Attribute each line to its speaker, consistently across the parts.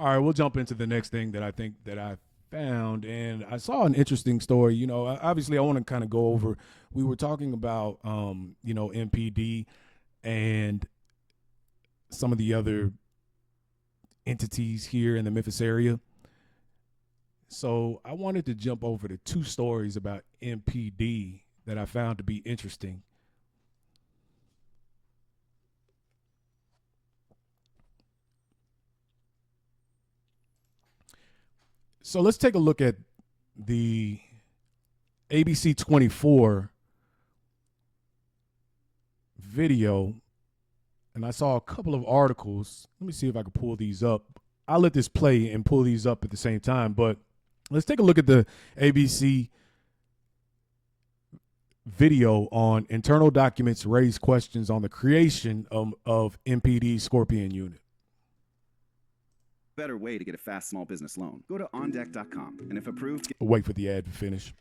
Speaker 1: All right, we'll jump into the next thing that I think that I found, and I saw an interesting story. You know, obviously, I want to kind of go over. We were talking about, MPD and some of the other entities here in the Memphis area. So I wanted to jump over to two stories about MPD that I found to be interesting. So let's take a look at the ABC 24 video. And I saw a couple of articles. Let me see if I can pull these up. I'll let this play and pull these up at the same time. But let's take a look at the ABC video on internal documents raise questions on the creation of MPD Scorpion Unit.
Speaker 2: Better way to get a fast small business loan. Go to ondeck.com, and if approved,
Speaker 1: Wait for the ad to finish.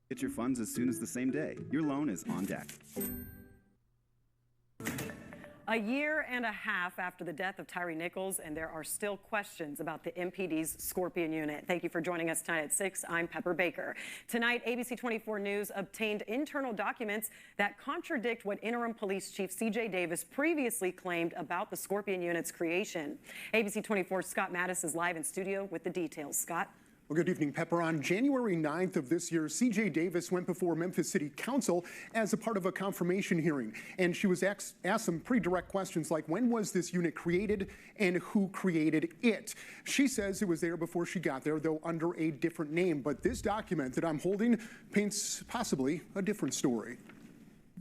Speaker 2: get your funds as soon as the same day. Your loan is on deck.
Speaker 3: A year and a half after the death of Tyree Nichols, and there are still questions about the MPD's Scorpion Unit. Thank you for joining us tonight at 6. I'm Pepper Baker. Tonight, ABC 24 News obtained internal documents that contradict what Interim Police Chief C.J. Davis previously claimed about the Scorpion Unit's creation. ABC 24's Scott Mattis is live in studio with the details. Scott?
Speaker 4: Well, good evening, Pepper. On January 9th of this year, C.J. Davis went before Memphis City Council as a part of a confirmation hearing. And she was asked some pretty direct questions like, when was this unit created and who created it? She says it was there before she got there, though under a different name. But this document that I'm holding paints possibly a different story.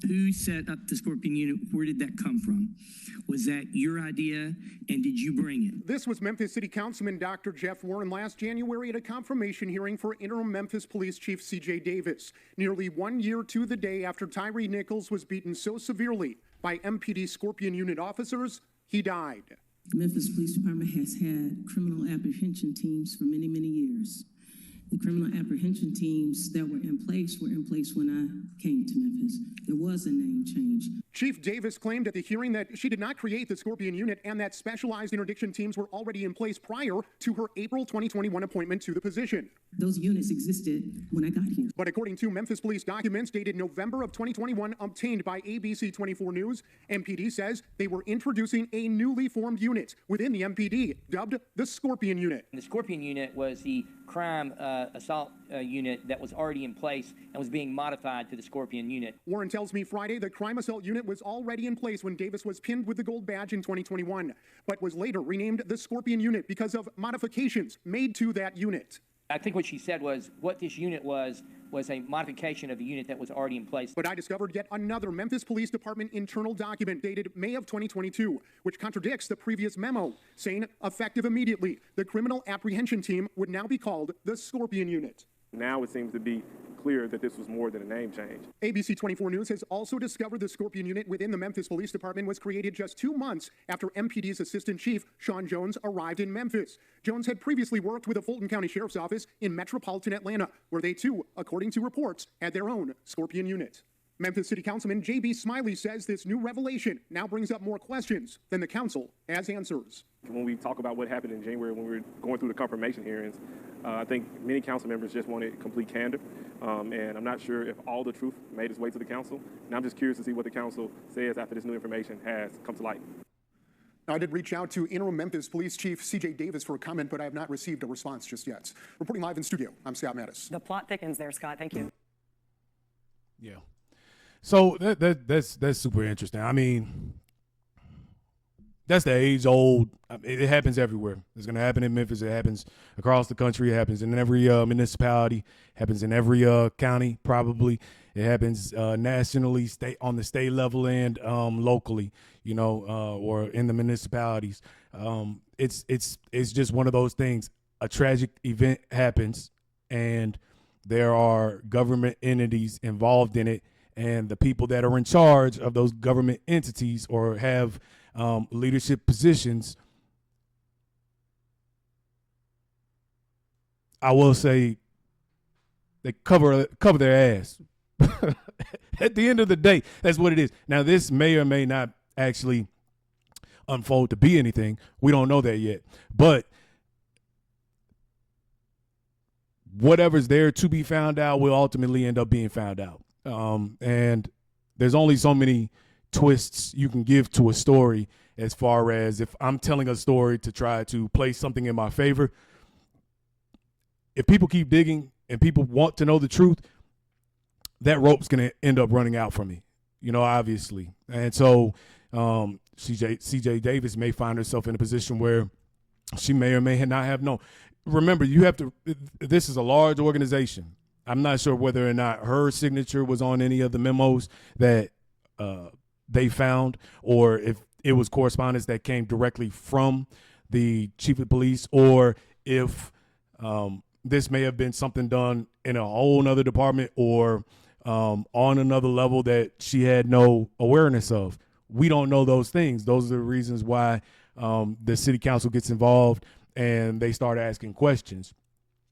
Speaker 5: Who set up the Scorpion Unit? Where did that come from? Was that your idea, and did you bring it?
Speaker 4: This was Memphis City Councilman Dr. Jeff Warren last January at a confirmation hearing for interim Memphis Police Chief C.J. Davis, nearly 1 year to the day after Tyree Nichols was beaten so severely by MPD Scorpion Unit officers, he died.
Speaker 6: The Memphis Police Department has had criminal apprehension teams for many, many years. The criminal apprehension teams that were in place when I came to Memphis. There was a name change.
Speaker 4: Chief Davis claimed at the hearing that she did not create the Scorpion Unit and that specialized interdiction teams were already in place prior to her April 2021 appointment to the position.
Speaker 6: Those units existed when I got here.
Speaker 4: But according to Memphis Police documents dated November of 2021 obtained by ABC 24 News, MPD says they were introducing a newly formed unit within the MPD, dubbed the Scorpion Unit.
Speaker 7: The Scorpion Unit was the crime assault unit that was already in place and was being modified to the Scorpion Unit.
Speaker 4: Warren tells me Friday the crime assault unit was already in place when Davis was pinned with the gold badge in 2021, but was later renamed the Scorpion Unit because of modifications made to that unit.
Speaker 7: I think what she said was what this unit was a modification of the unit that was already in place.
Speaker 4: But I discovered yet another Memphis Police Department internal document dated May of 2022, which contradicts the previous memo, saying effective immediately, the criminal apprehension team would now be called the Scorpion Unit.
Speaker 8: Now it seems to be clear that this was more than a name change.
Speaker 4: ABC 24 News has also discovered the Scorpion Unit within the Memphis Police Department was created just 2 months after MPD's Assistant Chief, Sean Jones, arrived in Memphis. Jones had previously worked with the Fulton County Sheriff's Office in metropolitan Atlanta, where they too, according to reports, had their own Scorpion Unit. Memphis City Councilman J.B. Smiley says this new revelation now brings up more questions than the council has answers.
Speaker 8: When we talk about what happened in January when we were going through the confirmation hearings, I think many council members just wanted complete candor, and I'm not sure if all the truth made its way to the council, and I'm just curious to see what the council says after this new information has come to light.
Speaker 4: I did reach out to interim Memphis Police Chief C.J. Davis for a comment, but I have not received a response just yet. Reporting live in studio, I'm Scott Mattis.
Speaker 3: The plot thickens there, Scott. Thank you.
Speaker 1: Yeah. So that's super interesting. I mean, that's the age-old. It happens everywhere. It's going to happen in Memphis. It happens across the country. It happens in every municipality. It happens in every county, probably. It happens nationally, on the state level and locally, or in the municipalities. It's just one of those things. A tragic event happens, and there are government entities involved in it, and the people that are in charge of those government entities or have leadership positions, I will say they cover their ass. At the end of the day, that's what it is. Now, this may or may not actually unfold to be anything. We don't know that yet. But whatever's there to be found out will ultimately end up being found out. And there's only so many twists you can give to a story, as far as if I'm telling a story to try to place something in my favor. If people keep digging and people want to know the truth, that rope's going to end up running out for me, obviously. And so CJ Davis may find herself in a position where she may or may not have known. Remember, this is a large organization. I'm not sure whether or not her signature was on any of the memos that they found, or if it was correspondence that came directly from the chief of police, or if this may have been something done in a whole nother department or on another level that she had no awareness of. We don't know those things. Those are the reasons why the city council gets involved and they start asking questions.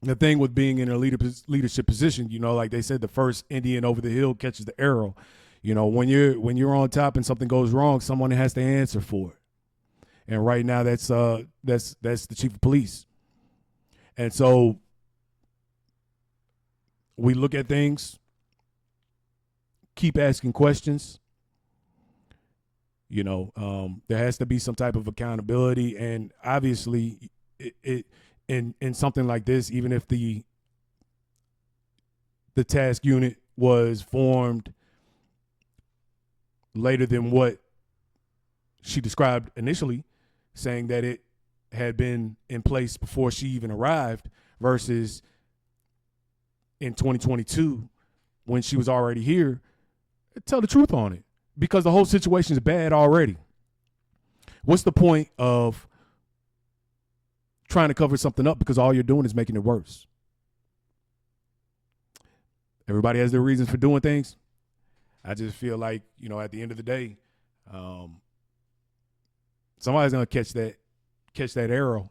Speaker 1: The thing with being in a leadership position, like they said, the first Indian over the hill catches the arrow. When you're on top and something goes wrong, someone has to answer for it. And right now, that's the chief of police. And so we look at things, keep asking questions. There has to be some type of accountability, and obviously, in something like this, even if the task unit was formed later than what she described initially, saying that it had been in place before she even arrived, versus in 2022 when she was already here, tell the truth on it, because the whole situation is bad already. What's the point of trying to cover something up, because all you're doing is making it worse? Everybody has their reasons for doing things. I just feel like, at the end of the day, somebody's going to catch that arrow,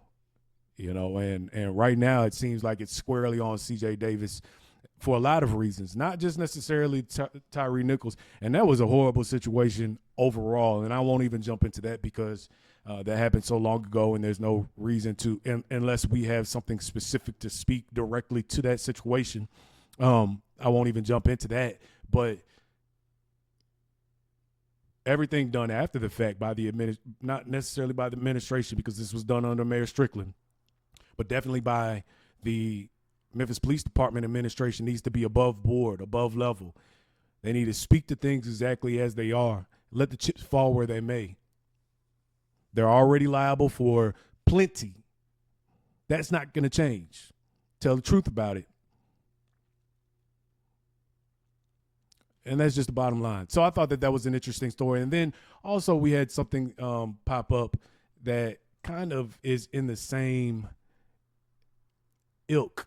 Speaker 1: and right now it seems like it's squarely on CJ Davis for a lot of reasons, not just necessarily Tyree Nichols. And that was a horrible situation overall, and I won't even jump into that because that happened so long ago, and there's no reason to, unless we have something specific to speak directly to that situation. I won't even jump into that. But everything done after the fact by not necessarily by the administration, because this was done under Mayor Strickland, but definitely by the Memphis Police Department administration, needs to be above board, above level. They need to speak to things exactly as they are. Let the chips fall where they may. They're already liable for plenty. That's not going to change. Tell the truth about it. And that's just the bottom line. So I thought that was an interesting story. And then also we had something pop up that kind of is in the same ilk